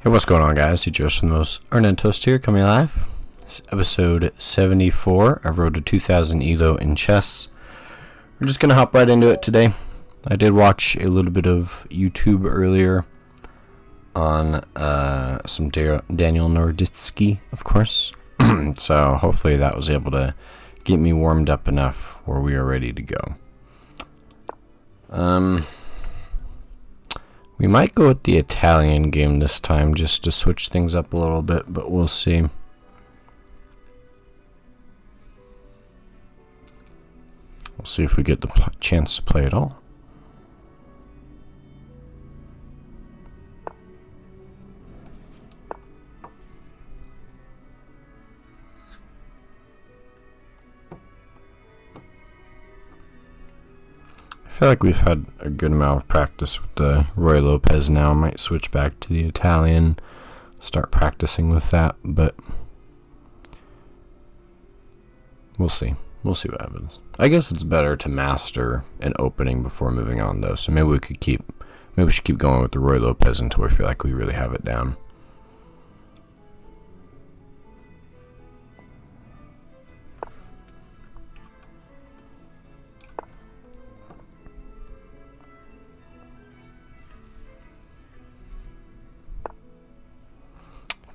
Hey, what's going on, guys? It's Joe from those Earn Toast here, coming live. It's episode 74 of Road to 2000 ELO in chess. We're just going to hop right into it today. I did watch a little bit of YouTube earlier on some Daniel Norditsky, of course. So hopefully that was able to get me warmed up enough where we are ready to go. We might go with the Italian game this time just to switch things up a little bit, but we'll see. We'll see if we get the chance to play it all. I feel like we've had a good amount of practice with the Roy Lopez now. I might switch back to the Italian, start practicing with that, but we'll see. We'll see what happens. I guess it's better to master an opening before moving on, though. So maybe we should keep going with the Roy Lopez until we feel like we really have it down.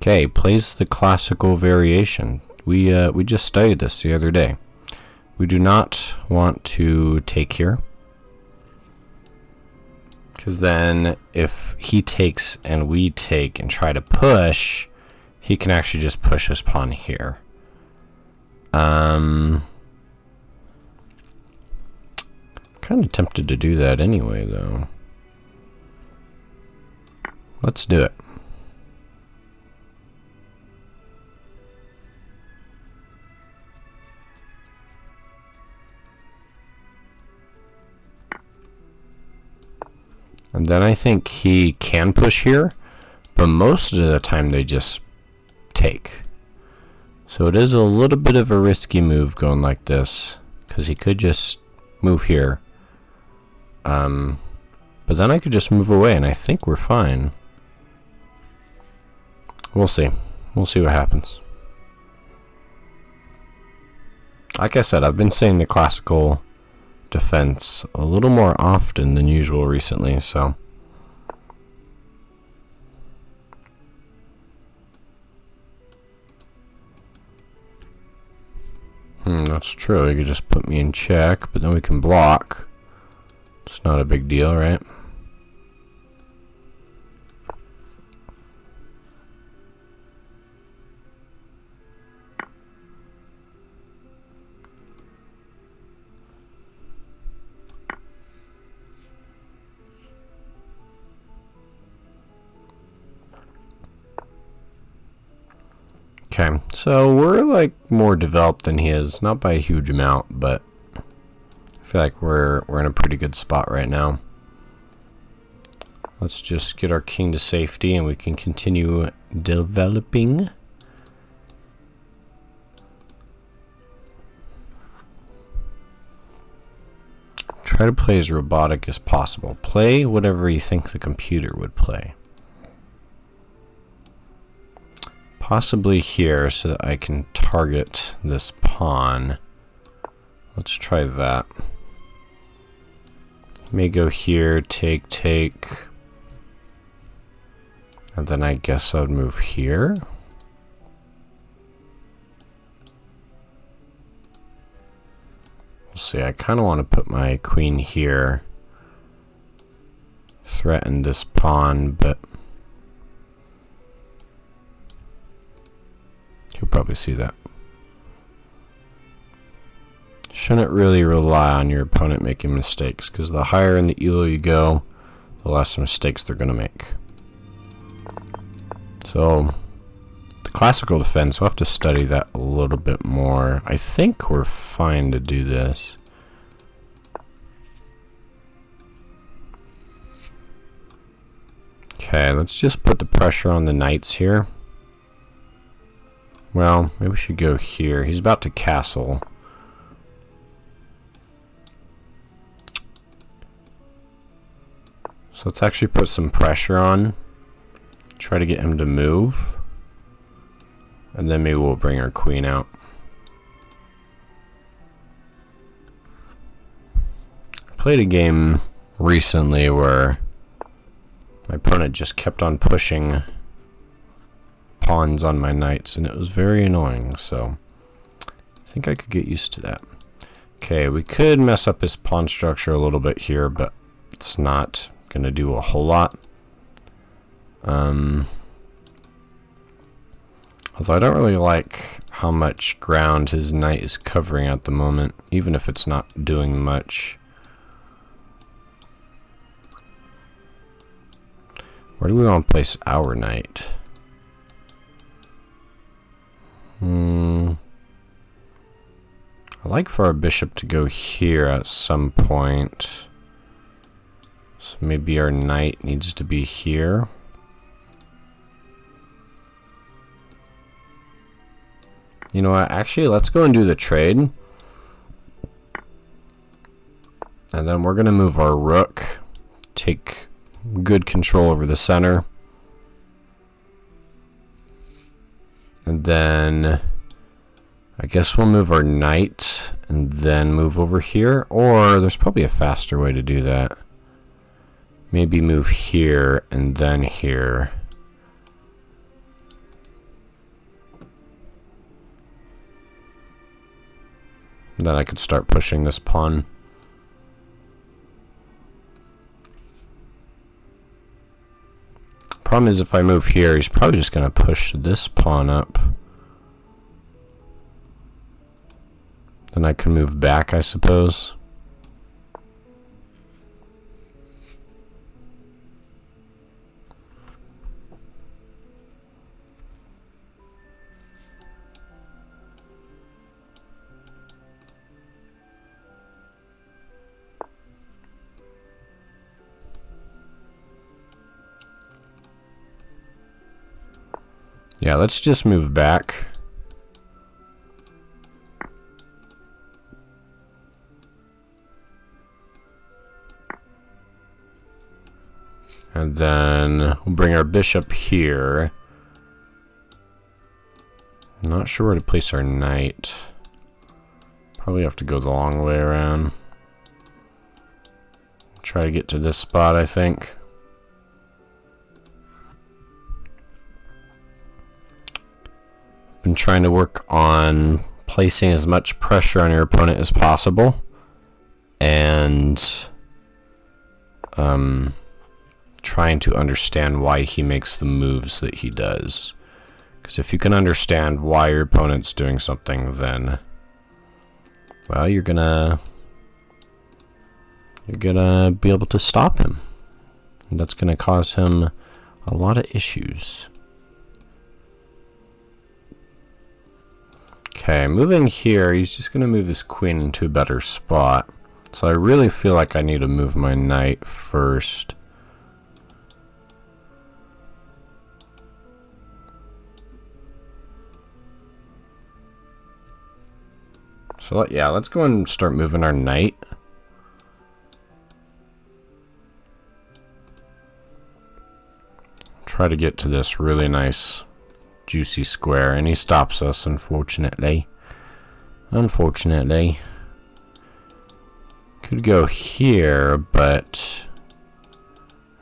Okay, plays the classical variation. We just studied this the other day. We do not want to take here, because then if he takes and we take and try to push, he can actually just push his pawn here. Kind of tempted to do that anyway, though. Let's do it. And then I think he can push here, but most of the time they just take. So it is a little bit of a risky move going like this, because he could just move here. But then I could just move away, and I think we're fine. We'll see. We'll see what happens. Like I said, I've been saying the classical defense a little more often than usual recently, so that's true. You could just put me in check, but then we can block. It's not a big deal, right? Okay, so we're like more developed than he is, not by a huge amount, but I feel like we're in a pretty good spot right now. Let's just get our king to safety and we can continue developing. Try to play as robotic as possible. Play whatever you think the computer would play. Possibly here so that I can target this pawn. Let's try that. May go here, take. And then I guess I would move here. We'll see, I kind of want to put my queen here. Threaten this pawn, but you'll probably see that. Shouldn't really rely on your opponent making mistakes, because the higher in the ELO you go, the less mistakes they're going to make. So, the classical defense, we'll have to study that a little bit more. I think we're fine to do this. Okay, let's just put the pressure on the knights here. Well, maybe we should go here. He's about to castle. So let's actually put some pressure on. Try to get him to move. And then maybe we'll bring our queen out. I played a game recently where my opponent just kept on pushing pawns on my knights, and it was very annoying, so I think I could get used to that. Okay, we could mess up his pawn structure a little bit here, but it's not going to do a whole lot. Although I don't really like how much ground his knight is covering at the moment, even if it's not doing much. Where do we want to place our knight? I'd like for our bishop to go here at some point. So maybe our knight needs to be here. You know what? Actually, let's go and do the trade. And then we're going to move our rook. Take good control over the center. And then I guess we'll move our knight and then move over here. Or there's probably a faster way to do that. Maybe move here and then here. Then I could start pushing this pawn. Problem is, if I move here, he's probably just going to push this pawn up. Then I can move back, I suppose. Yeah, let's just move back. And then we'll bring our bishop here. I'm not sure where to place our knight. Probably have to go the long way around. Try to get to this spot, I think. Been trying to work on placing as much pressure on your opponent as possible, and trying to understand why he makes the moves that he does. Because if you can understand why your opponent's doing something, then, well, you're gonna be able to stop him, and that's gonna cause him a lot of issues. Okay, moving here, he's just going to move his queen into a better spot. So I really feel like I need to move my knight first. So yeah, let's go and start moving our knight. Try to get to this really nice juicy square, and he stops us, unfortunately. Could go here, but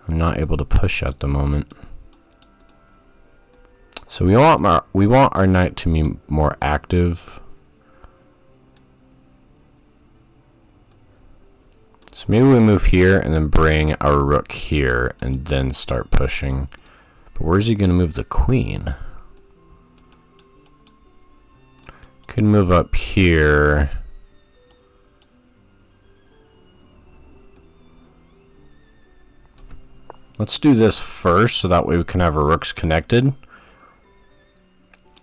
I'm not able to push at the moment. So we want our knight to be more active. So maybe we move here and then bring our rook here and then start pushing. But where's he going to move the queen? Could move up here. Let's do this first, so that way we can have our rooks connected.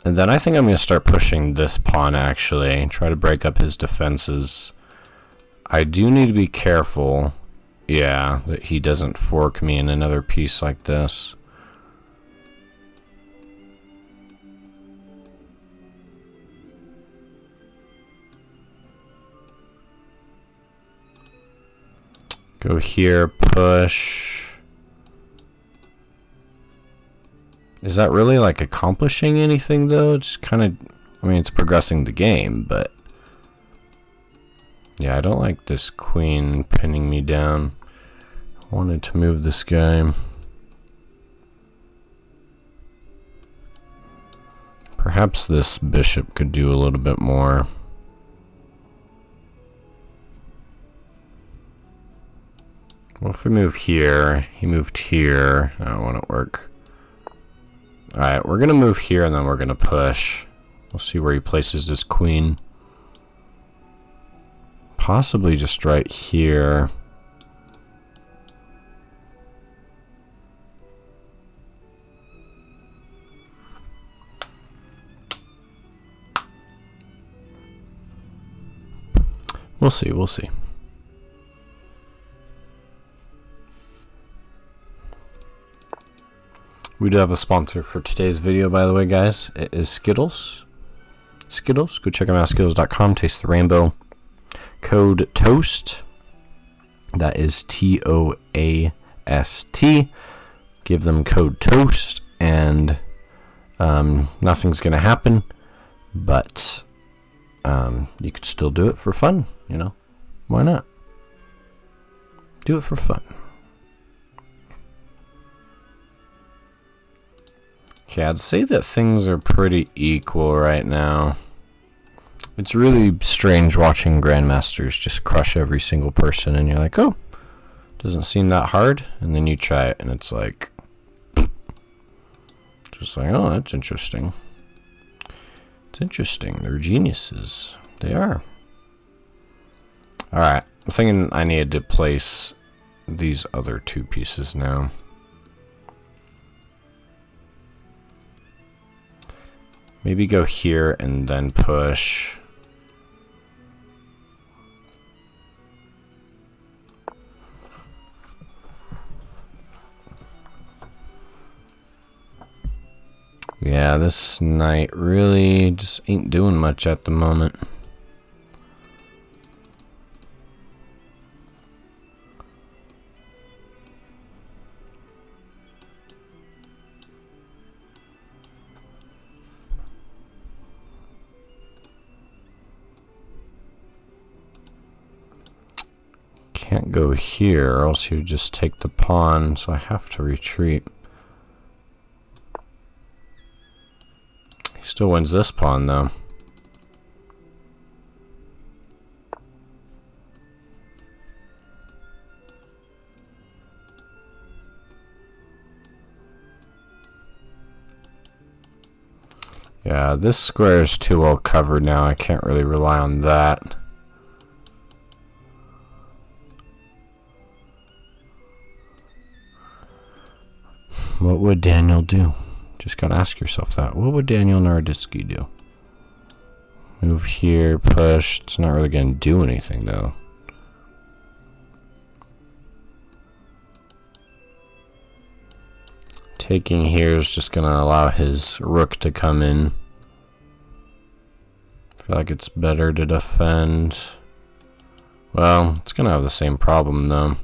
And then I think I'm going to start pushing this pawn, actually. Try to break up his defenses. I do need to be careful, yeah, that he doesn't fork me in another piece like this. Go here, push. Is that really like accomplishing anything though? It's kind of, I mean, it's progressing the game, but yeah, I don't like this queen pinning me down. I wanted to move this guy. Perhaps this bishop could do a little bit more. Well, if we move here, he moved here. That won't work. Alright, we're going to move here and then we're going to push. We'll see where he places this queen. Possibly just right here. We'll see, we'll see. We do have a sponsor for today's video, by the way, guys. It is Skittles. Skittles, go check them out, skittles.com. Taste the rainbow. Code TOAST. That is TOAST. Give them code TOAST, and nothing's going to happen, but you could still do it for fun, you know? Why not? Do it for fun. Okay, I'd say that things are pretty equal right now. It's really strange watching grandmasters just crush every single person, and you're like, oh, doesn't seem that hard, and then you try it, and it's like, just like, oh, that's interesting. It's interesting. They're geniuses. They are. Alright, I'm thinking I needed to place these other two pieces now. Maybe go here and then push. Yeah, this knight really just ain't doing much at the moment. Can't go here, or else he would just take the pawn, so I have to retreat. He still wins this pawn, though. Yeah, this square is too well covered now. I can't really rely on that. What would Daniel do? Just gotta ask yourself that. What would Daniel Naroditsky do? Move here, push. It's not really gonna do anything, though. Taking here is just gonna allow his rook to come in. I feel like it's better to defend. Well, it's gonna have the same problem, though.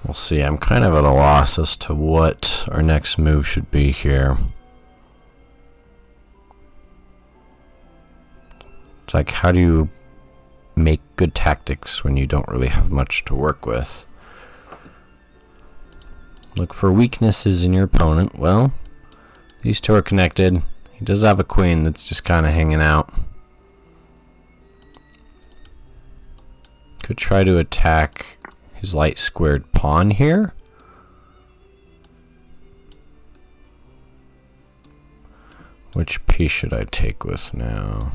We'll see. I'm kind of at a loss as to what our next move should be here. It's like, how do you make good tactics when you don't really have much to work with? Look for weaknesses in your opponent. Well, these two are connected. He does have a queen that's just kind of hanging out. Could try to attack his light squared pawn here. Which piece should I take with now?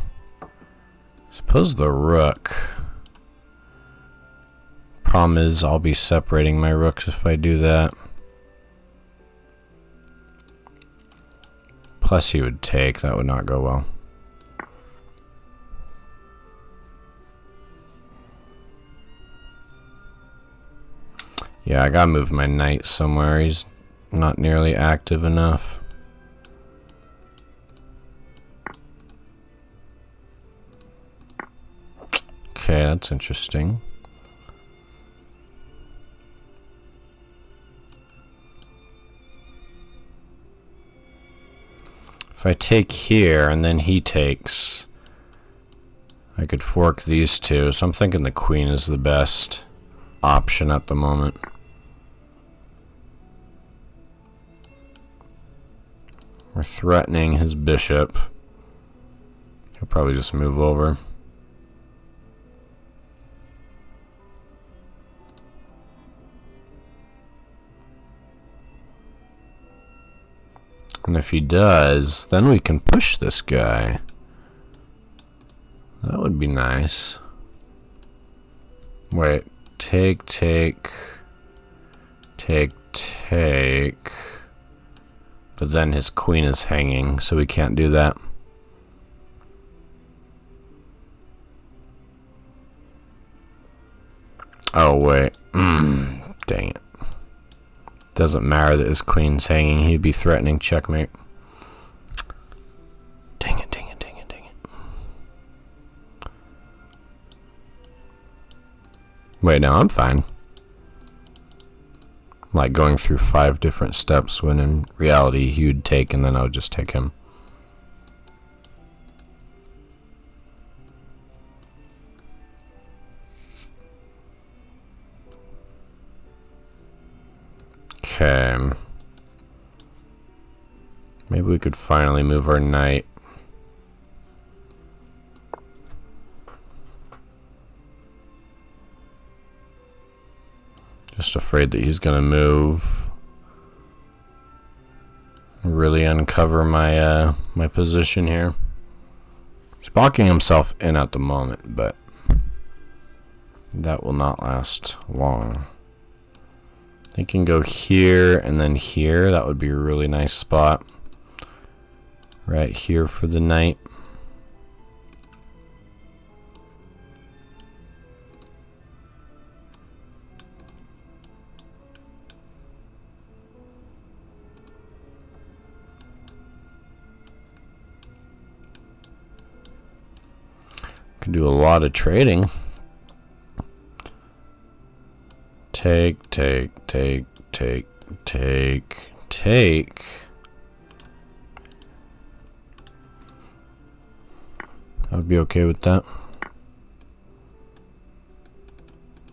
Suppose the rook. Problem is, I'll be separating my rooks if I do that. Plus he would take. That would not go well. Yeah, I gotta move my knight somewhere. He's not nearly active enough. Okay, that's interesting. If I take here and then he takes, I could fork these two. So I'm thinking the queen is the best option at the moment. We're threatening his bishop. He'll probably just move over. And if he does, then we can push this guy. That would be nice. Wait, take. But then his queen is hanging, so we can't do that. Oh, wait. Dang it. Doesn't matter that his queen's hanging. He'd be threatening checkmate. Dang it. Wait, no, I'm fine. Like going through 5 different steps when in reality he would take and then I would just take him. Okay. Maybe we could finally move our knight. Just afraid that he's gonna move. Really uncover my my position here. He's blocking himself in at the moment, but that will not last long. He can go here and then here. That would be a really nice spot. Right here for the knight. Can do a lot of trading. Take. I would be okay with that.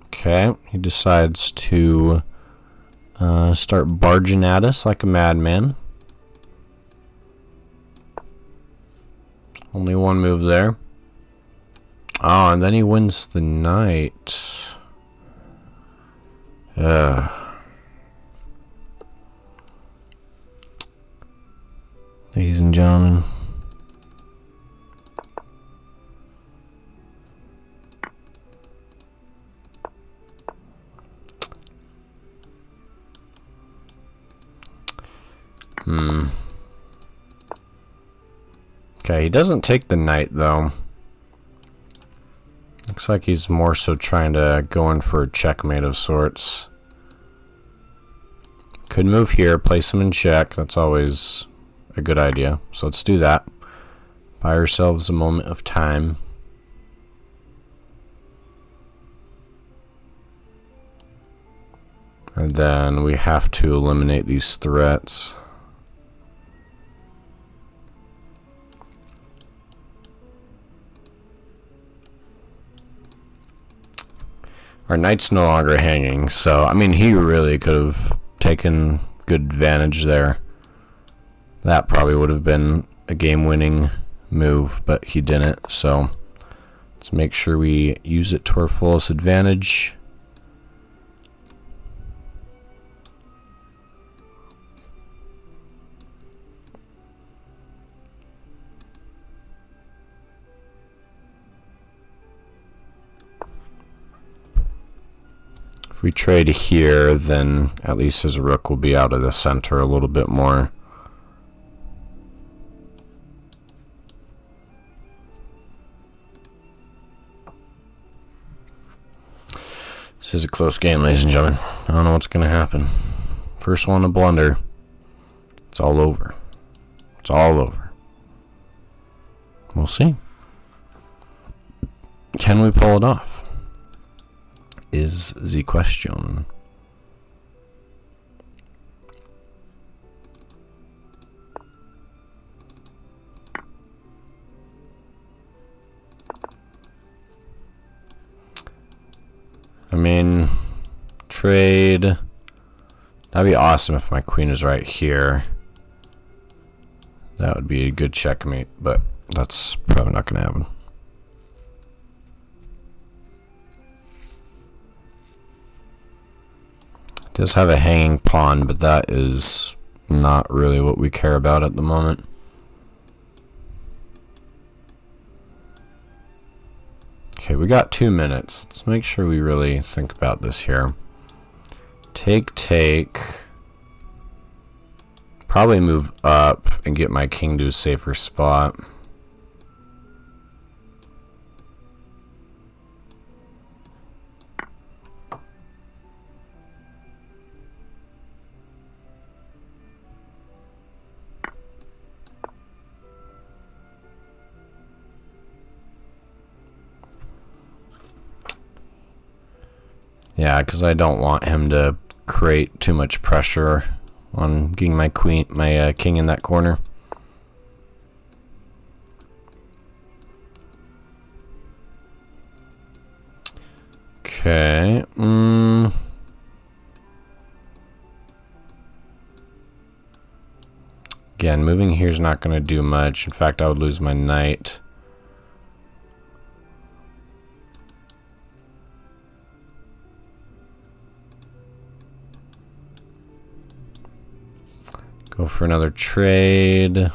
Okay, he decides to start barging at us like a madman. Only one move there. Oh, and then he wins the knight. Ladies and gentlemen. Okay, he doesn't take the knight though. Looks like he's more so trying to go in for a checkmate of sorts. Could move here, place him in check. That's always a good idea. So let's do that. Buy ourselves a moment of time. And then we have to eliminate these threats. Our knight's no longer hanging, so I mean he really could have taken good advantage there. That probably would have been a game-winning move, but he didn't, so let's make sure we use it to our fullest advantage. If we trade here, then at least his rook will be out of the center a little bit more. This is a close game, ladies and gentlemen. I don't know what's going to happen. First one to blunder. It's all over. It's all over. We'll see. Can we pull it off? Is the question. I mean, trade. That'd be awesome if my queen is right here. That would be a good checkmate, but that's probably not going to happen. It does have a hanging pawn, but that is not really what we care about at the moment. Okay, we got 2 minutes. Let's make sure we really think about this here. Take. Probably move up and get my king to a safer spot. Yeah, because I don't want him to create too much pressure on getting my king in that corner. Okay. Again, moving here is not going to do much. In fact, I would lose my knight. Go for another trade.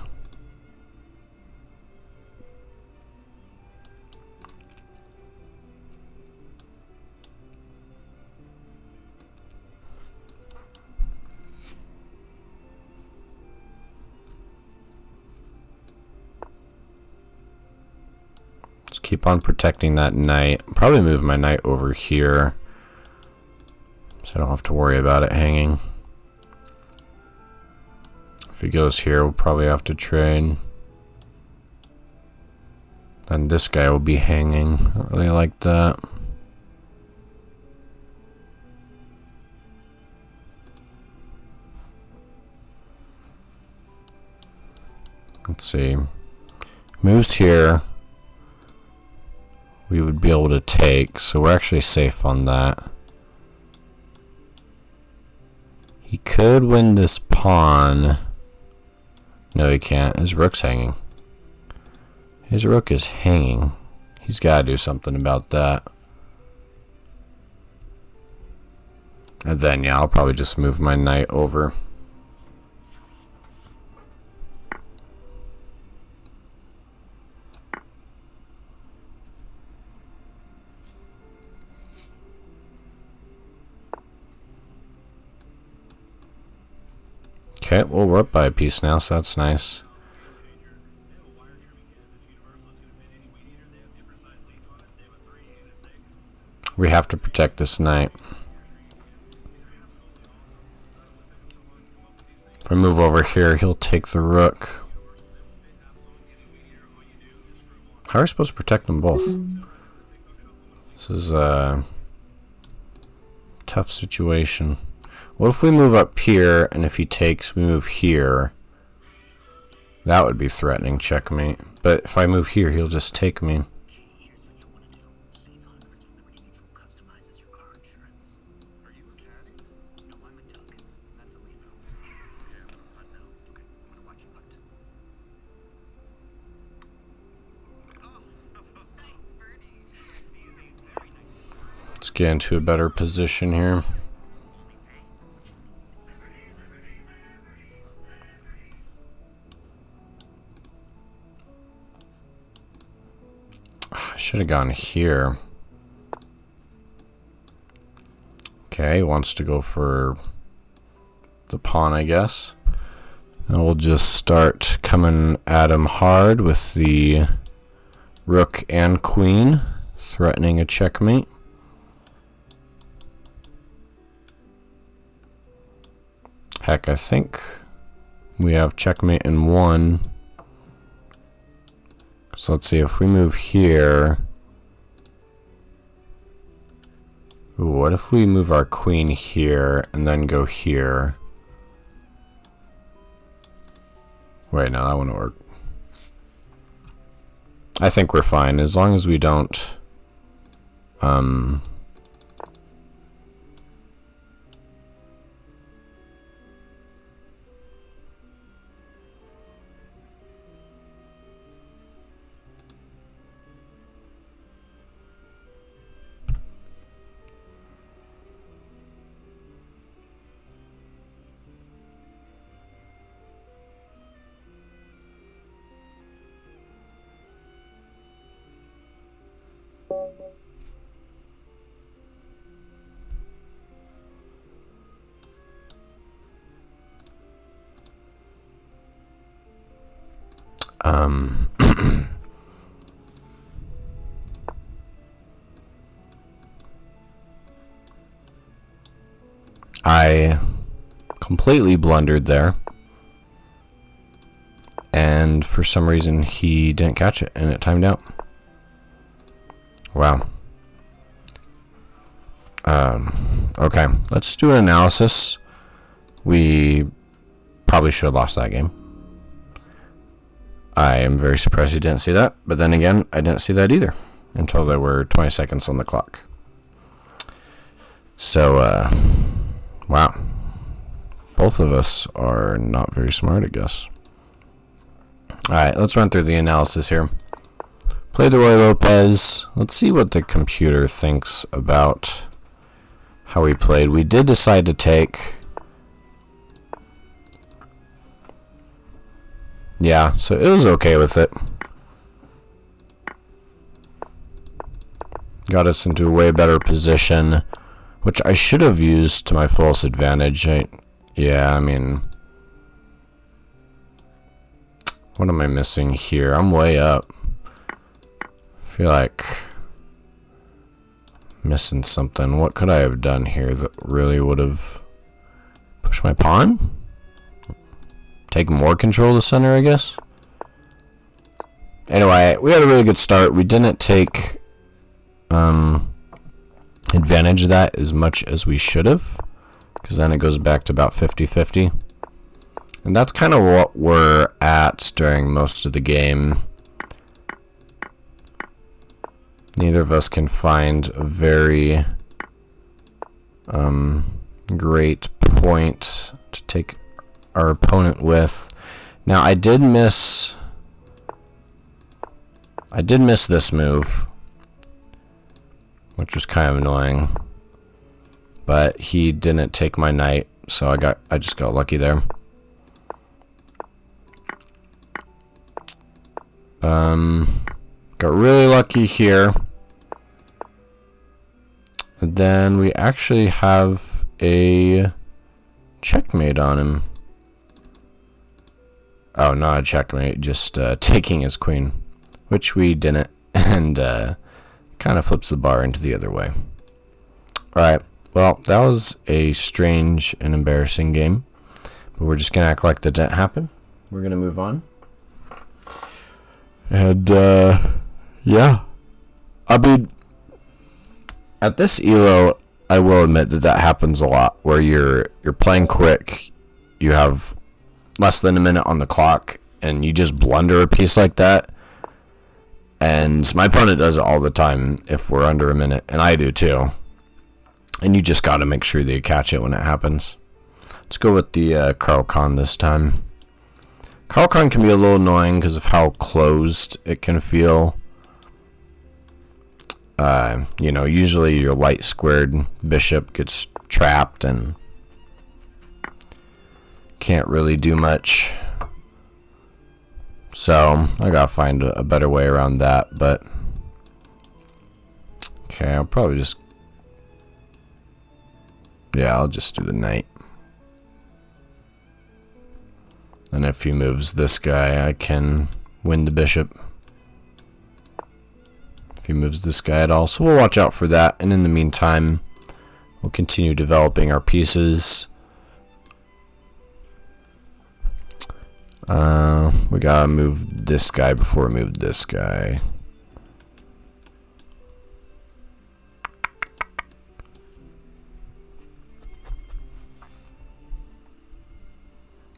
Let's keep on protecting that knight. Probably move my knight over here so I don't have to worry about it hanging. If he goes here, we'll probably have to trade. Then this guy will be hanging. I don't really like that. Let's see. Moves here. We would be able to take, so we're actually safe on that. He could win this pawn. No, he can't. His rook's hanging. His rook is hanging. He's got to do something about that. And then, yeah, I'll probably just move my knight over. Okay, well, we're up by a piece now, so that's nice. We have to protect this knight. If I move over here, he'll take the rook. How are we supposed to protect them both? This is a tough situation. What if we move up here, and if he takes, we move here? That would be threatening, checkmate. But if I move here, he'll just take me. Let's get into a better position here. I should have gone here. Okay, wants to go for the pawn, I guess. And we'll just start coming at him hard with the rook and queen, threatening a checkmate. Heck, I think we have checkmate in one. So let's see, if we move here... Ooh, what if we move our queen here and then go here? Wait, no, that wouldn't work. I think we're fine, as long as we don't... I completely blundered there, and for some reason he didn't catch it and it timed out. Wow. Okay, let's do an analysis. We probably should have lost that game. I am very surprised you didn't see that, but then again, I didn't see that either until there were 20 seconds on the clock. So, wow. Both of us are not very smart, I guess. Alright, let's run through the analysis here. Play the Roy Lopez. Let's see what the computer thinks about how we played. We did decide to take... Yeah, so it was okay with it. Got us into a way better position, which I should have used to my fullest advantage. Yeah, I mean... What am I missing here? I'm way up. I feel like... missing something. What could I have done here that really would have... pushed my pawn? Take more control of the center, I guess? Anyway, we had a really good start. We didn't take advantage of that as much as we should have, because then it goes back to about 50-50. And that's kind of what we're at during most of the game. Neither of us can find a very great point to take our opponent with. Now, I did miss this move, which was kind of annoying, but he didn't take my knight, so I just got lucky there. Got really lucky here. And then we actually have a checkmate on him. Oh, not a checkmate, just taking his queen, which we didn't, and kind of flips the bar into the other way. Alright, well, that was a strange and embarrassing game, but we're just going to act like that didn't happen. We're going to move on. And, yeah. I mean, at this ELO, I will admit that happens a lot, where you're playing quick, you have less than a minute on the clock, and you just blunder a piece like that. And my opponent does it all the time if we're under a minute, and I do too. And you just got to make sure that you catch it when it happens. Let's go with the Carl Khan this time. Carl Khan can be a little annoying because of how closed it can feel. You know, usually your light squared bishop gets trapped and can't really do much. So I gotta find a better way around that, but okay, I'll probably just, yeah, I'll just do the knight. And if he moves this guy, I can win the bishop. If he moves this guy at all, so we'll watch out for that. And in the meantime, we'll continue developing our pieces. We gotta move this guy before we move this guy.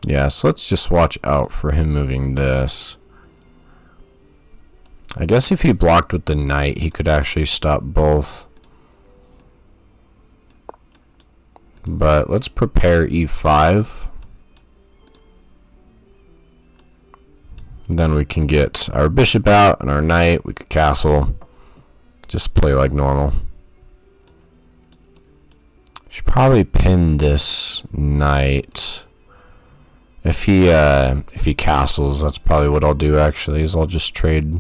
Yeah, so let's just watch out for him moving this. I guess if he blocked with the knight, he could actually stop both. But let's prepare e5. Then we can get our bishop out and our knight. We could castle. Just play like normal. Should probably pin this knight. If he castles, that's probably what I'll do actually, is I'll just trade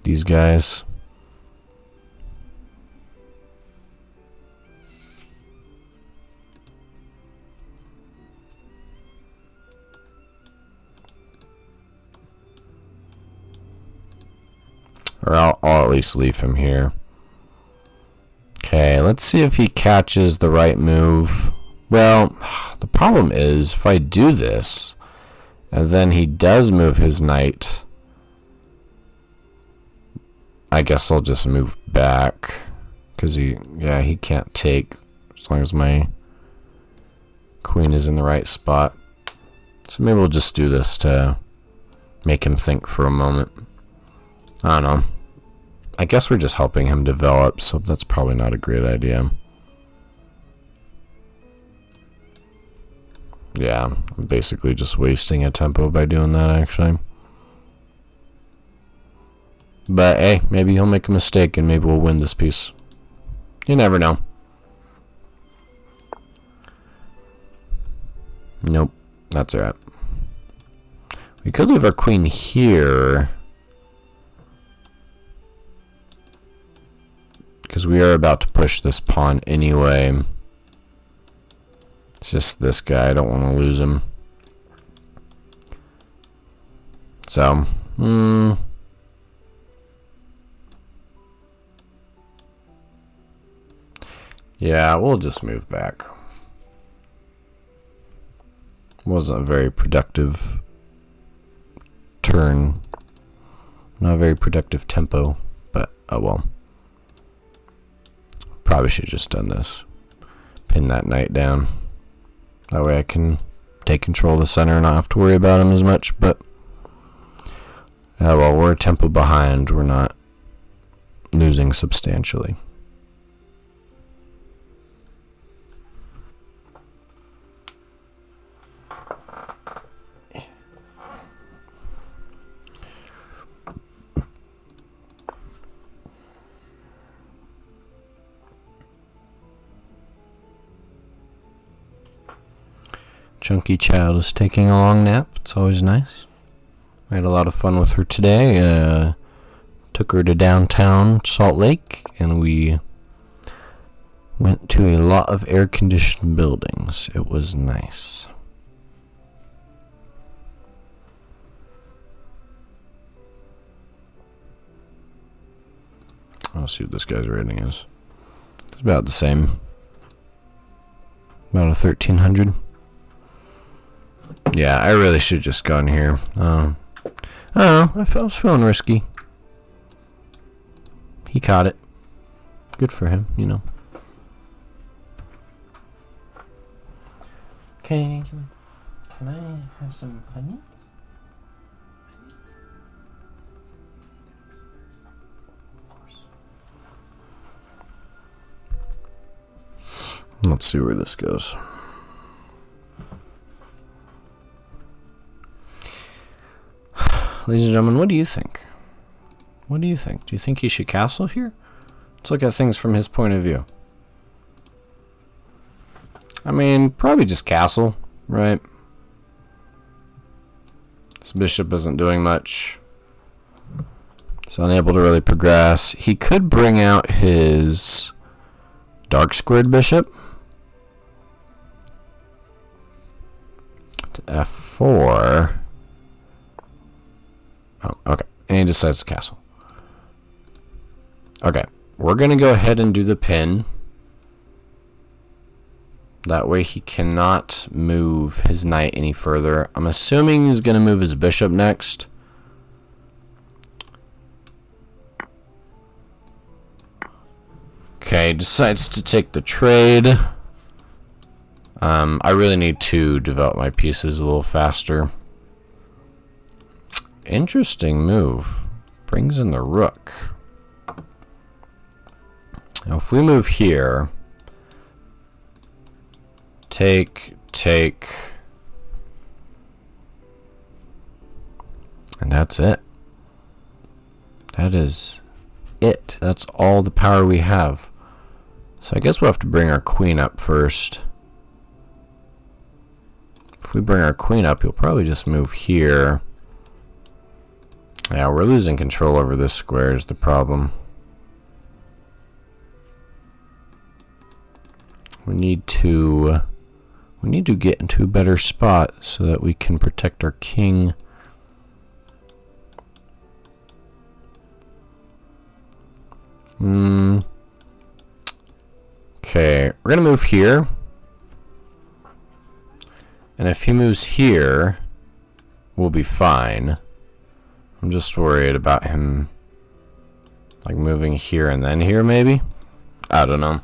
these guys. Or I'll at least leave him here. Okay, let's see if he catches the right move. Well, the problem is, if I do this, and then he does move his knight, I guess I'll just move back. Because he can't take, as long as my queen is in the right spot. So maybe we'll just do this to make him think for a moment. I don't know. I guess we're just helping him develop, so that's probably not a great idea. Yeah, I'm basically just wasting a tempo by doing that, actually. But hey, maybe he'll make a mistake and maybe we'll win this piece. You never know. Nope, that's alright. We could leave our queen here, because we are about to push this pawn anyway. It's just this guy, I don't want to lose him. So, yeah, we'll just move back. Wasn't a very productive turn. Not a very productive tempo, but oh well. Probably should have just done this. Pin that knight down. That way I can take control of the center and not have to worry about him as much, but well, we're a tempo behind. We're not losing substantially. Chunky Child is taking a long nap. It's always nice. I had a lot of fun with her today. Took her to downtown Salt Lake, and we went to a lot of air-conditioned buildings. It was nice. I'll see what this guy's rating is. It's about the same. About a 1300. Yeah, I really should have just gone here. I don't know. I was feeling risky. He caught it. Good for him, you know. Okay, can I have some funny? Let's see where this goes. Ladies and gentlemen, what do you think? What do you think? Do you think he should castle here? Let's look at things from his point of view. I mean, probably just castle, right? This bishop isn't doing much. It's unable to really progress. He could bring out his dark squared bishop to f4. Oh, okay. And he decides to castle. Okay. We're going to go ahead and do the pin. That way he cannot move his knight any further. I'm assuming he's going to move his bishop next. Okay, decides to take the trade. I really need to develop my pieces a little faster. Interesting move. Brings in the rook. Now if we move here, take, and that's it. That is it. That's all the power we have. So I guess we'll have to bring our queen up first. If we bring our queen up, he'll probably just move here. Yeah, we're losing control over this square is the problem. We need to get into a better spot so that we can protect our king. Okay, we're gonna move here. And if he moves here, we'll be fine. I'm just worried about him like moving here and then here maybe. I don't know.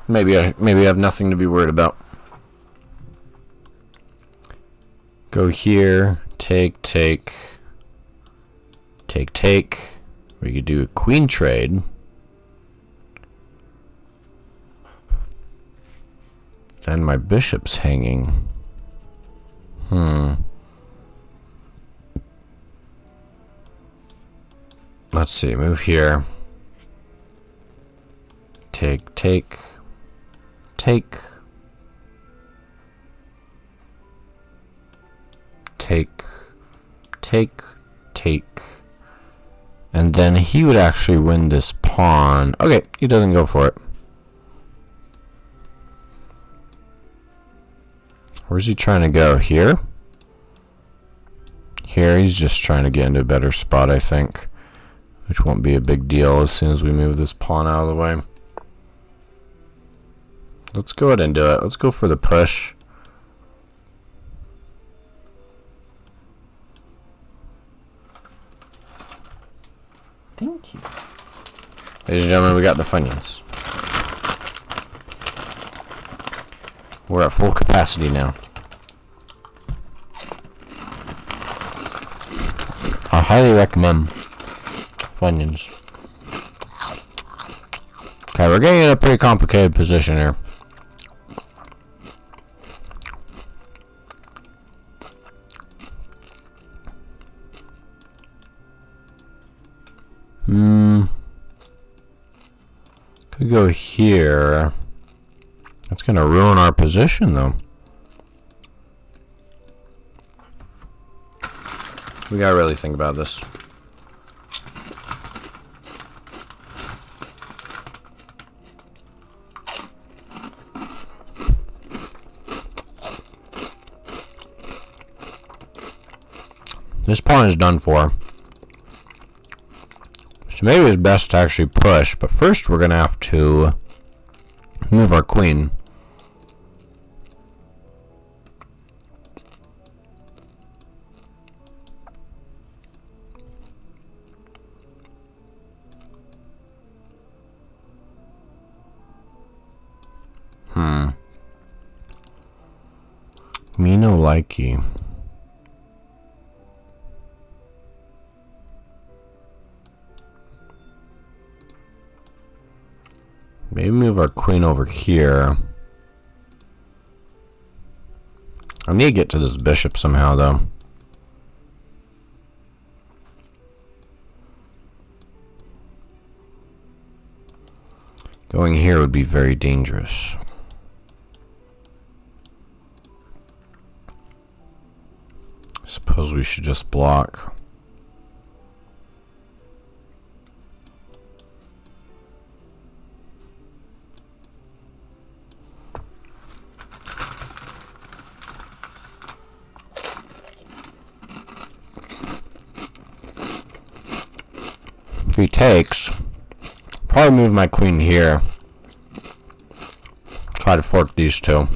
Maybe I have nothing to be worried about. Go here, take. We could do a queen trade. And my bishop's hanging. Let's see, move here. Take. And then he would actually win this pawn. Okay, he doesn't go for it. Where's he trying to go? Here? Here, he's just trying to get into a better spot, I think. Which won't be a big deal as soon as we move this pawn out of the way. Let's go ahead and do it. Let's go for the push. Thank you. Ladies and gentlemen, we got the Funyuns. We're at full capacity now. I highly recommend Funyuns. Okay, we're getting in a pretty complicated position here. Could go here. That's gonna ruin our position, though. We gotta really think about this. This pawn is done for. So maybe it's best to actually push, but first we're gonna have to move our queen. Me no likey. Maybe move our queen over here. I need to get to this bishop somehow, though. Going here would be very dangerous. Suppose we should just block. If he takes, probably move my queen here. Try to fork these two.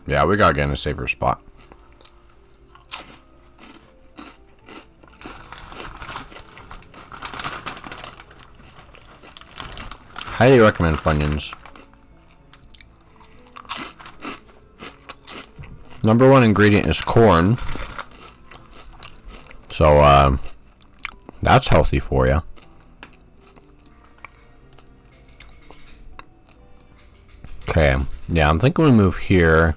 Yeah, we gotta get in a safer spot. Highly recommend Funyuns. Number one ingredient is corn. So, that's healthy for you. Okay, yeah, I'm thinking we move here.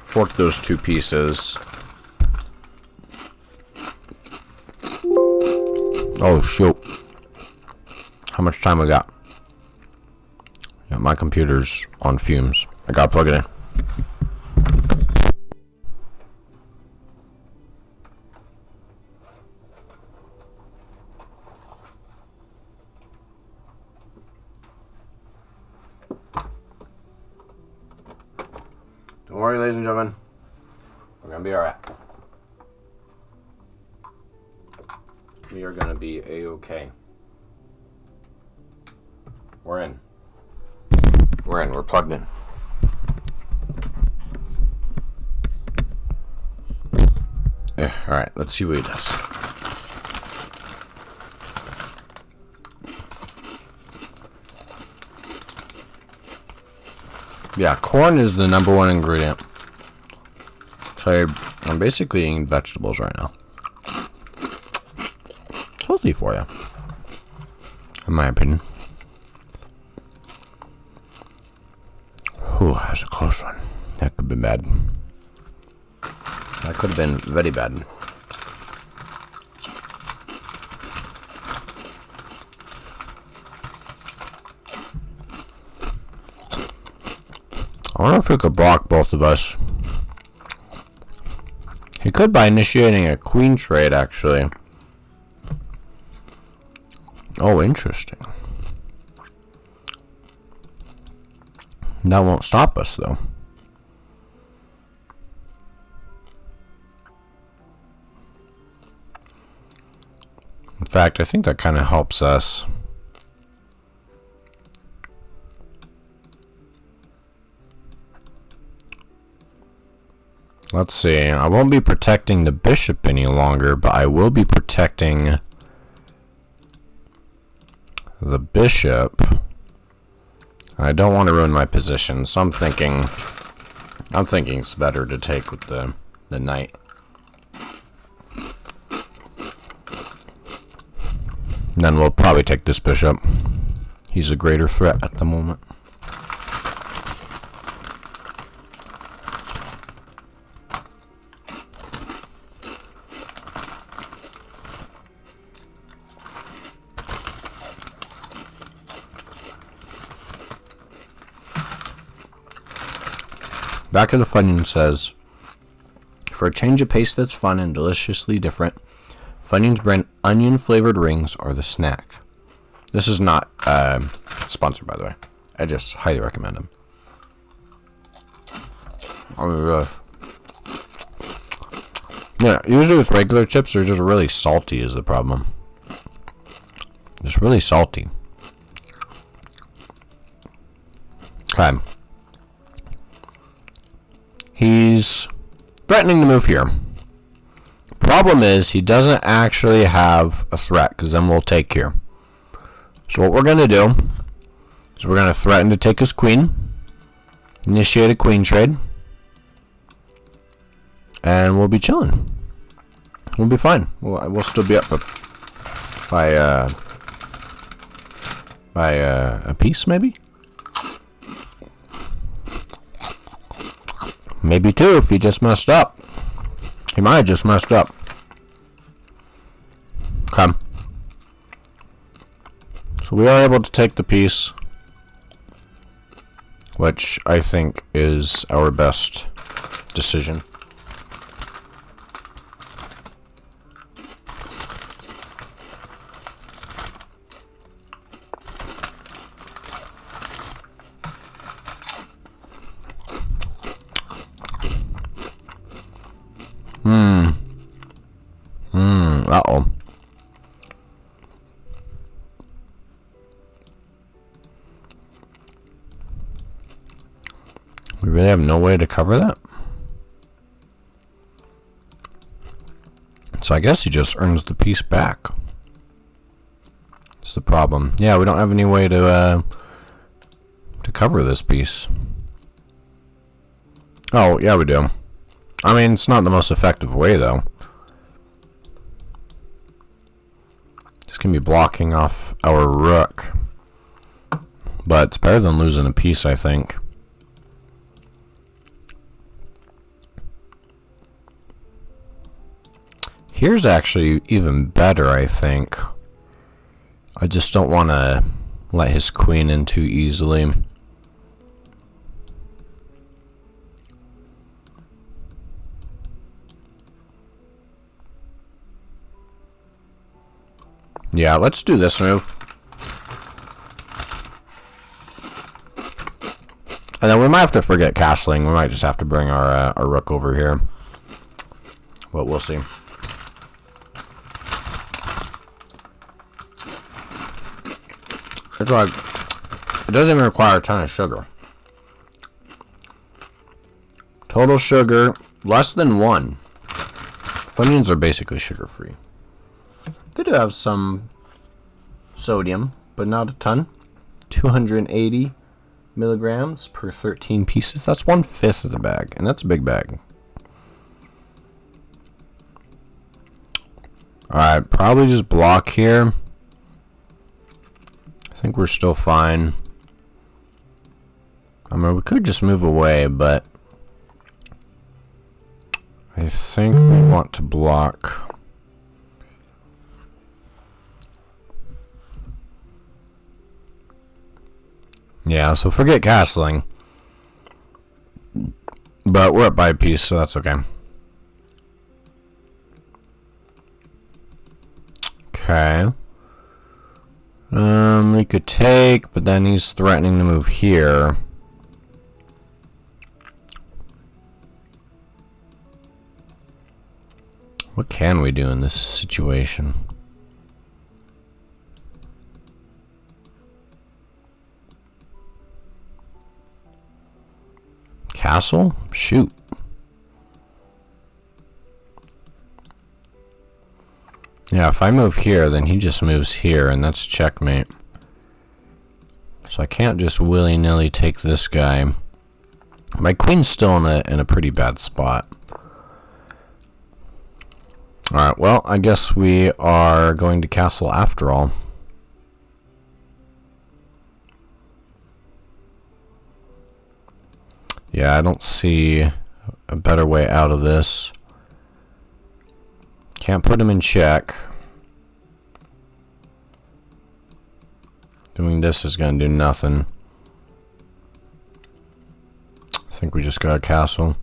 Fork those two pieces. Oh, shoot. How much time I got? Yeah, my computer's on fumes. I gotta plug it in. Don't worry, ladies and gentlemen. We're gonna be alright. We are gonna be a-okay. We're in. We're in. We're plugged in. Yeah, alright, let's see what he does. Yeah, corn is the number one ingredient. So I'm basically eating vegetables right now. It's healthy for you, in my opinion. Whew, that's a close one. That could have been bad. That could have been very bad. I wonder if we could block both of us. He could by initiating a queen trade, actually. Oh, interesting. That won't stop us, though. In fact, I think that kind of helps us. Let's see. I won't be protecting the bishop any longer, but I will be protecting the bishop. I don't want to ruin my position, so I'm thinking it's better to take with the knight. Then we'll probably take this bishop. He's a greater threat at the moment. Back of the Funyun says, for a change of pace that's fun and deliciously different, Funyuns brand onion flavored rings are the snack. This is not sponsored, by the way. I just highly recommend them. Oh, yeah, usually with regular chips, they're just really salty is the problem. It's really salty. Okay. He's threatening to move here. Problem is, he doesn't actually have a threat, because then we'll take here. So what we're going to do is we're going to threaten to take his queen, initiate a queen trade, and we'll be chilling. We'll be fine. We'll still be up by a piece, maybe? Maybe two if he just messed up. He might have just messed up. Okay. So we are able to take the piece, which I think is our best decision. Uh-oh. We really have no way to cover that? So I guess he just earns the piece back. That's the problem. Yeah, we don't have any way to cover this piece. Oh, yeah, we do. I mean, it's not the most effective way, though. It's going to be blocking off our rook. But it's better than losing a piece, I think. Here's actually even better, I think. I just don't want to let his queen in too easily. Yeah, let's do this move. And then we might have to forget castling. We might just have to bring our rook over here. But we'll see. It's like, it doesn't even require a ton of sugar. Total sugar, less than 1. Funyuns are basically sugar-free. They do have some sodium, but not a ton. 280 milligrams per 13 pieces. That's 1/5 of the bag, and that's a big bag. Alright, probably just block here. I think we're still fine. I mean, we could just move away, but I think we want to block. Yeah, so forget castling. But we're up by a piece, so that's okay. Okay. We could take, but then he's threatening to move here. What can we do in this situation? Castle? Shoot. Yeah, if I move here, then he just moves here, and that's checkmate. So I can't just willy-nilly take this guy. My queen's still in a pretty bad spot. Alright, well, I guess we are going to castle after all. Yeah, I don't see a better way out of this. Can't put him in check. Doing this is going to do nothing. I think we just got a castle.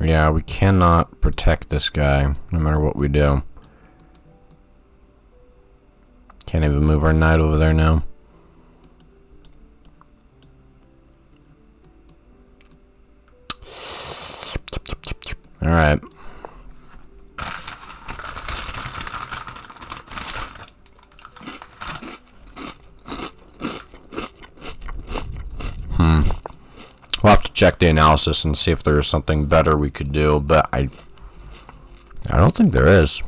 Yeah, we cannot protect this guy, no matter what we do. Can't even move our knight over there now. Alright. We'll have to check the analysis and see if there's something better we could do, but I don't think there is.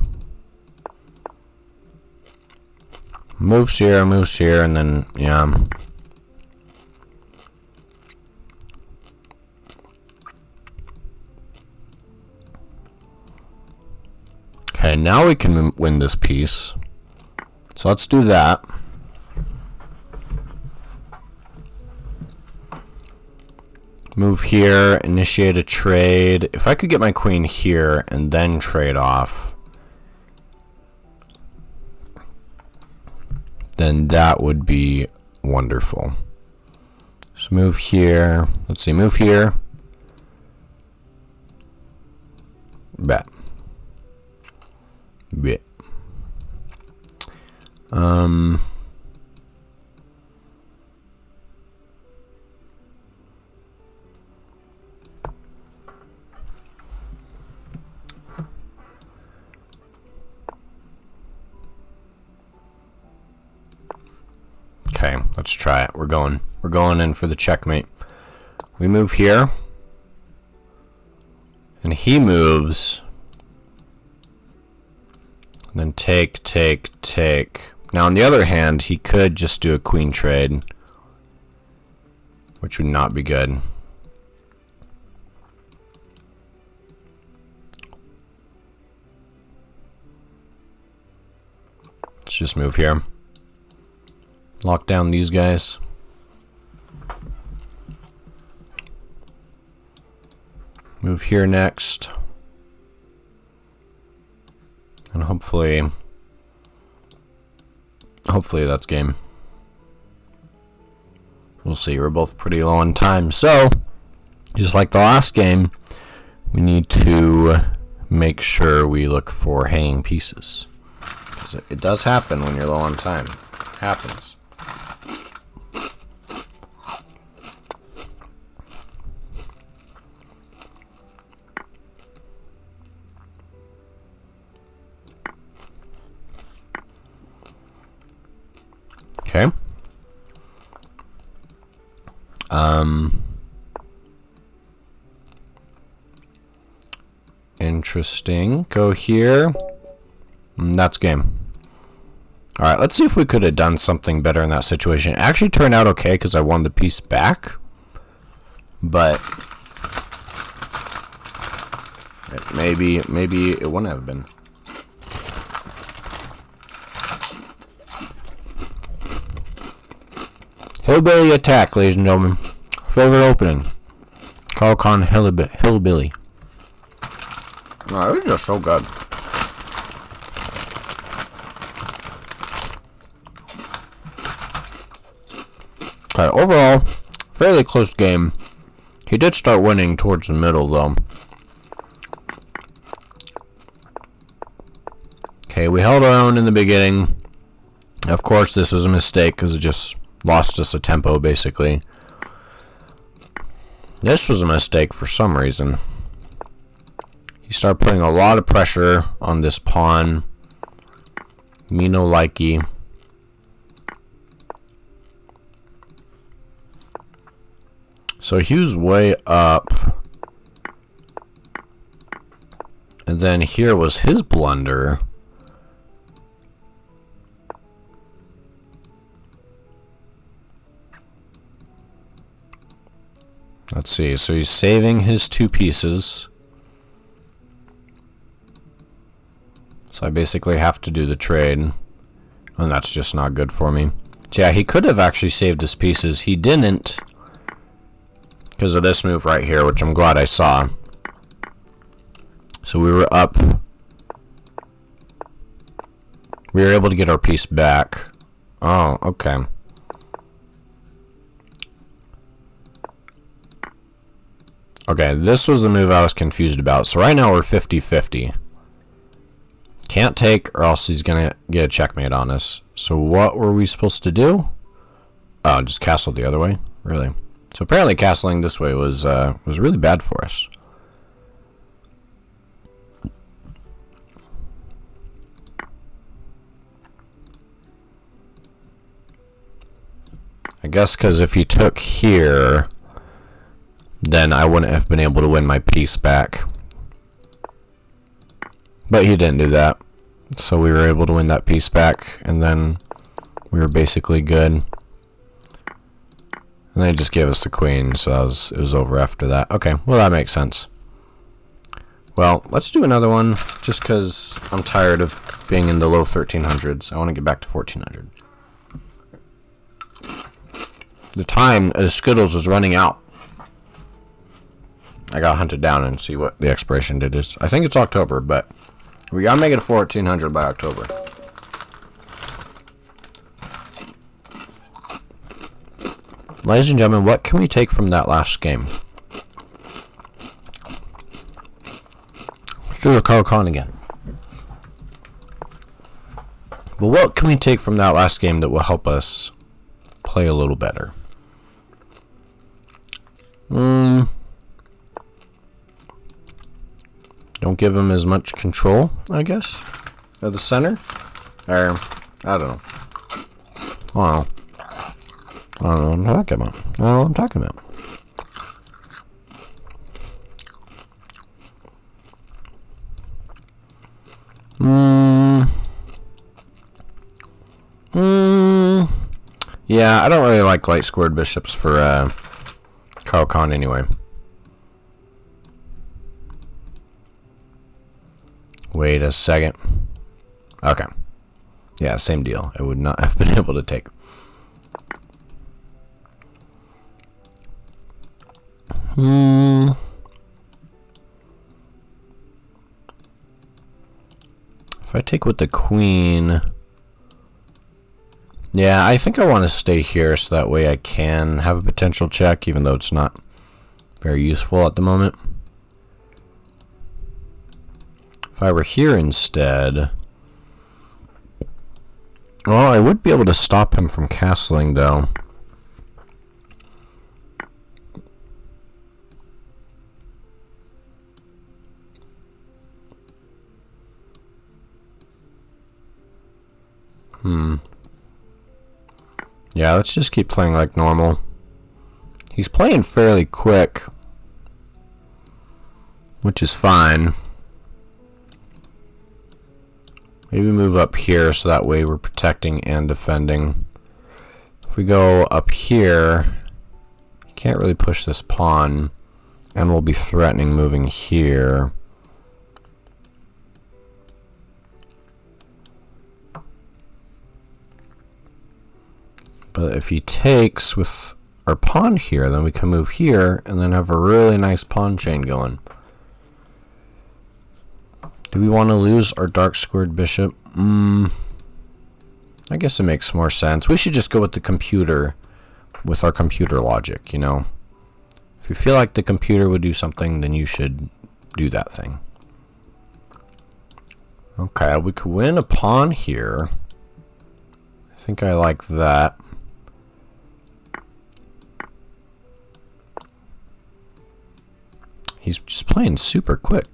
Moves here, and then, yeah. Okay, now we can win this piece. So let's do that. Move here, initiate a trade. If I could get my queen here and then trade off, then that would be wonderful. So move here. Let's see, move here. Bet. Bet. Okay. Let's try it. We're going in for the checkmate. We move here. And he moves. And then take. Now, on the other hand, he could just do a queen trade, which would not be good. Let's just move here. Lock down these guys. Move here next. And hopefully that's game. We'll see. We're both pretty low on time. So, just like the last game, we need to make sure we look for hanging pieces. Because it does happen when you're low on time. It happens. Okay. Interesting. Go here. That's game. Alright, let's see if we could have done something better in that situation. It actually turned out okay because I won the piece back. But maybe it wouldn't have been. Hillbilly attack, ladies and gentlemen. Favorite opening. Carl Con Hillbilly. No, this is just so good. Okay, overall, fairly close game. He did start winning towards the middle, though. Okay, we held our own in the beginning. Of course, this was a mistake because it just lost us a tempo, basically. This was a mistake for some reason. He started putting a lot of pressure on this pawn. Me no likey. So he was way up. And then here was his blunder. Let's see. So he's saving his two pieces. So I basically have to do the trade. And that's just not good for me. So yeah, he could have actually saved his pieces. He didn't. Because of this move right here, which I'm glad I saw. So we were up. We were able to get our piece back. Oh, okay. Okay, this was the move I was confused about. So right now we're 50-50. Can't take or else he's going to get a checkmate on us. So what were we supposed to do? Oh, just castle the other way? Really? So apparently castling this way was really bad for us. I guess because if he took here, then I wouldn't have been able to win my piece back. But he didn't do that. So we were able to win that piece back, and then we were basically good. And they just gave us the queen, so it was over after that. Okay, well that makes sense. Well, let's do another one, just because I'm tired of being in the low 1300s. I want to get back to 1400. The time as Skittles is running out. I gotta hunt it down and see what the expiration date is. I think it's October, but we gotta make it 1400 by October. Ladies and gentlemen, what can we take from that last game? Let's do the Carl Con again. But what can we take from that last game that will help us play a little better? Don't give him as much control, I guess, of the center. Or, I don't know. I don't know what I'm talking about. I don't know what I'm talking about. Yeah, I don't really like light squared bishops for Kyle Khan anyway. Wait a second. Okay. Yeah, same deal. I would not have been able to take. If I take with the queen... Yeah, I think I want to stay here so that way I can have a potential check, even though it's not very useful at the moment. If I were here instead... Well, I would be able to stop him from castling, though. Yeah, let's just keep playing like normal. He's playing fairly quick, which is fine. Maybe move up here so that way we're protecting and defending. If we go up here, you can't really push this pawn, and we'll be threatening moving here. But if he takes with our pawn here, then we can move here and then have a really nice pawn chain going. Do we want to lose our dark squared bishop? I guess it makes more sense. We should just go with the computer, with our computer logic, you know? If you feel like the computer would do something, then you should do that thing. Okay, we could win a pawn here. I think I like that. He's just playing super quick.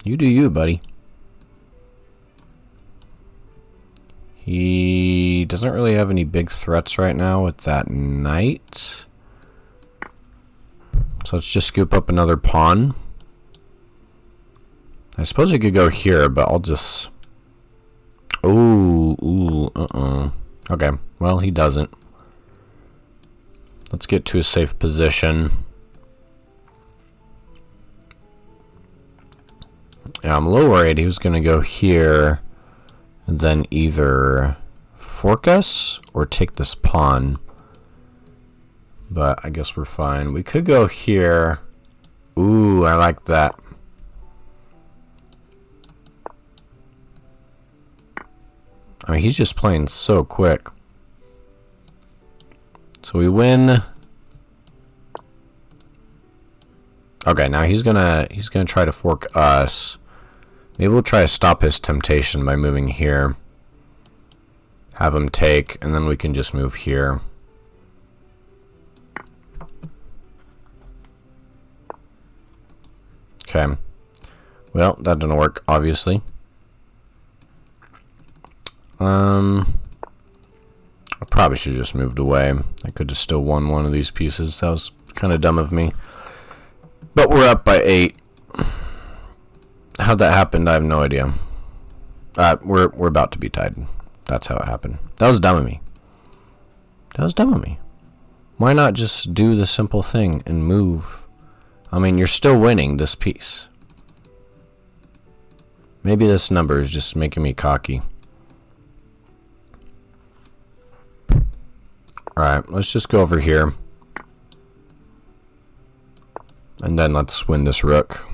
You do you, buddy. He doesn't really have any big threats right now with that knight. So let's just scoop up another pawn. I suppose he could go here, but I'll just... Okay, well, he doesn't. Let's get to a safe position. Yeah, I'm a little worried he was going to go here and then either fork us or take this pawn. But I guess we're fine. We could go here. Ooh, I like that. I mean, he's just playing so quick. So we win. Okay, now he's gonna try to fork us. Maybe we'll try to stop his temptation by moving here. Have him take, and then we can just move here. Okay. Well, that didn't work, obviously. I probably should have just moved away. I could have still won one of these pieces. That was kind of dumb of me. But we're up by 8. How that happened, I have no idea. We're about to be tied. That's how it happened. That was dumb of me. That was dumb of me. Why not just do the simple thing and move? I mean, you're still winning this piece. Maybe this number is just making me cocky. Alright, let's just go over here. And then let's win this rook.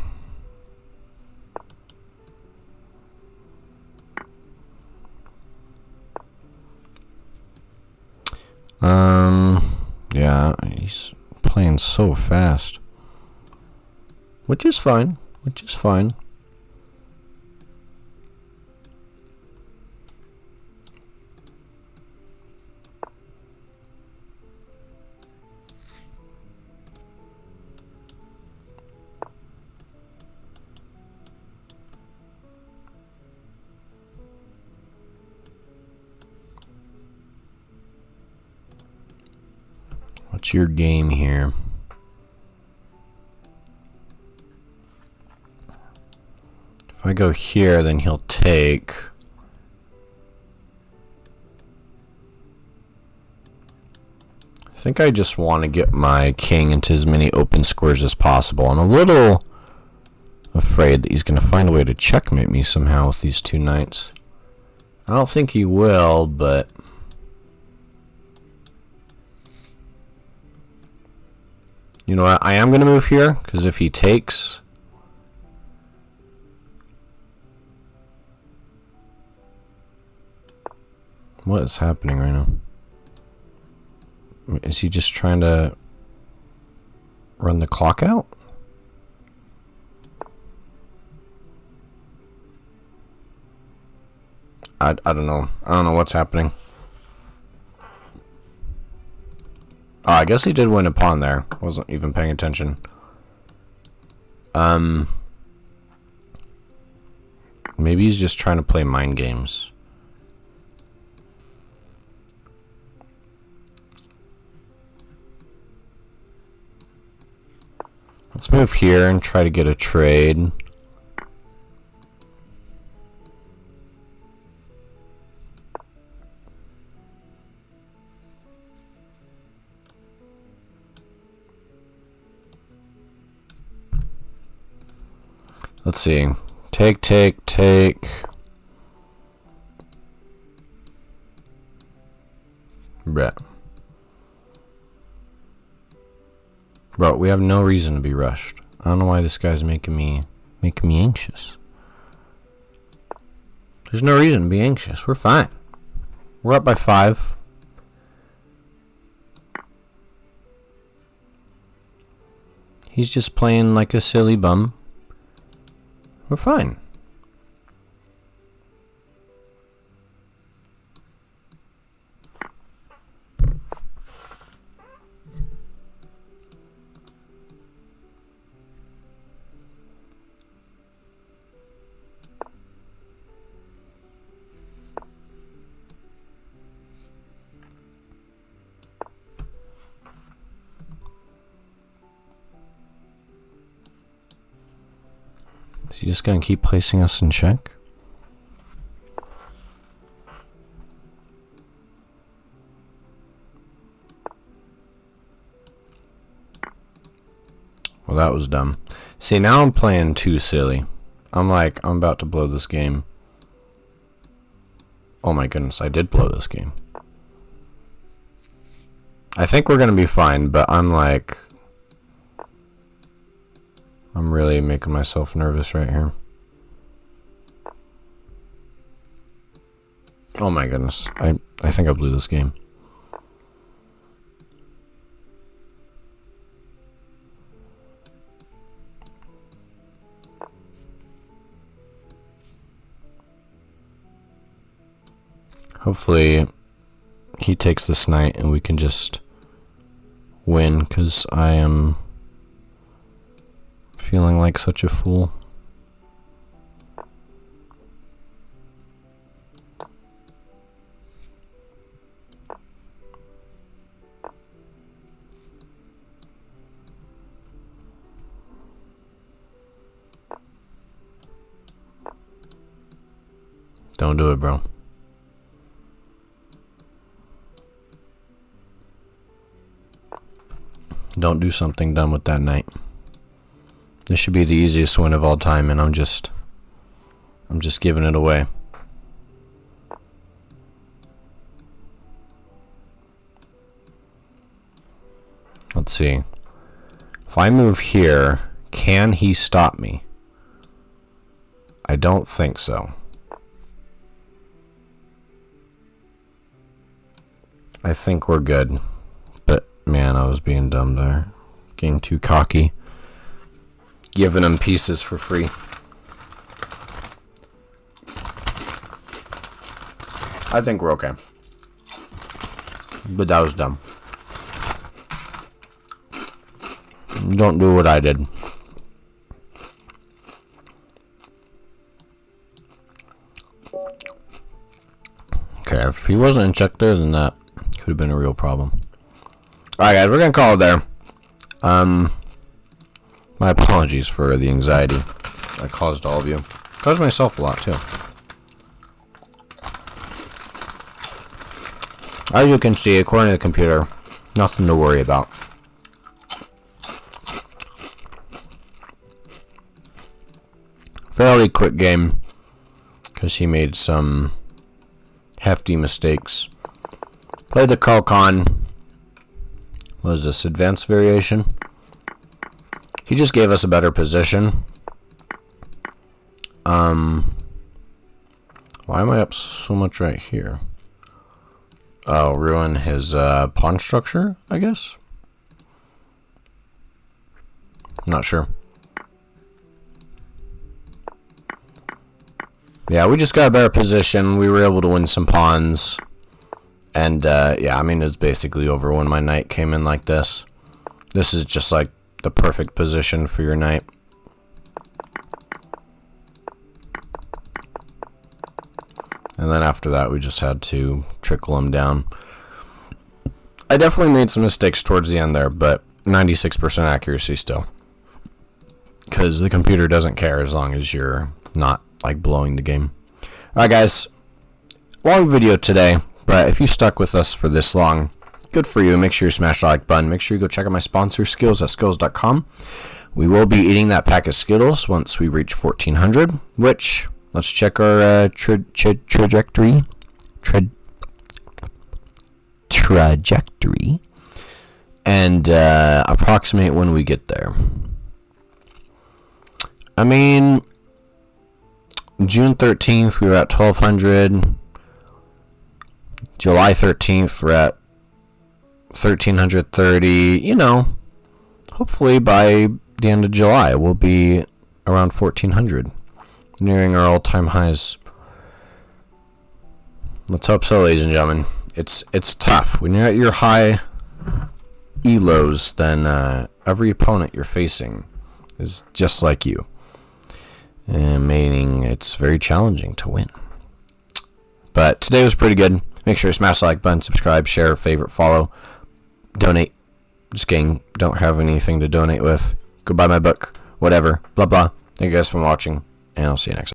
Yeah, he's playing so fast. Which is fine. Which is fine. What's your game here? If I go here, then he'll take. I think I just want to get my king into as many open squares as possible. I'm a little afraid that he's going to find a way to checkmate me somehow with these two knights. I don't think he will, but you know what? I am going to move here, because if he takes... What is happening right now? Is he just trying to run the clock out? I don't know. I don't know what's happening. Oh, I guess he did win a pawn there. Wasn't even paying attention. Maybe he's just trying to play mind games. Let's move here and try to get a trade. Let's see. Take. Bet. Bro, we have no reason to be rushed. I don't know why this guy's making me anxious. There's no reason to be anxious. We're fine. We're up by 5. He's just playing like a silly bum. We're fine. Is he just going to keep placing us in check? Well, that was dumb. See, now I'm playing too silly. I'm about to blow this game. Oh my goodness, I did blow this game. I think we're going to be fine, but I'm really making myself nervous right here. Oh my goodness. I think I blew this game. Hopefully he takes this knight and we can just win, because I am feeling like such a fool. Don't do it, bro. Don't do something dumb with that knight. This should be the easiest win of all time, and I'm just giving it away. Let's see. If I move here, can he stop me? I don't think so. I think we're good. But, man, I was being dumb there. Getting too cocky. Giving him pieces for free. I think we're okay. But that was dumb. Don't do what I did. Okay, if he wasn't in check there, then that could have been a real problem. Alright, guys, we're gonna call it there. My apologies for the anxiety I caused all of you. Caused myself a lot, too. As you can see, according to the computer, nothing to worry about. Fairly quick game, because he made some hefty mistakes. Played the Kalkan. What is this, advanced variation? He just gave us a better position. Why am I up so much right here? Oh, ruin his pawn structure, I guess? Not sure. Yeah, we just got a better position. We were able to win some pawns. And, yeah, I mean, it's basically over when my knight came in like this. This is just, like, the perfect position for your knight. And then after that, we just had to trickle him down. I definitely made some mistakes towards the end there, but 96% accuracy still. Because the computer doesn't care as long as you're not, like, blowing the game. Alright, guys. Long video today, but if you stuck with us for this long, good for you. Make sure you smash the like button. Make sure you go check out my sponsor, Skills at Skills.com. We will be eating that pack of Skittles once we reach 1,400, which... Let's check our trajectory. Trajectory. And approximate when we get there. I mean, June 13th, we were at 1,200. July 13th, we're at 1,330. You know, hopefully by the end of July, we'll be around 1,400. Nearing our all-time highs. Let's hope so, ladies and gentlemen. It's tough. When you're at your high ELOs, then every opponent you're facing is just like you. Meaning it's very challenging to win. But today was pretty good. Make sure you smash the like button, subscribe, share, favorite, follow, donate. Just kidding. Don't have anything to donate with. Go buy my book. Whatever. Blah, blah. Thank you guys for watching. And I'll see you next time.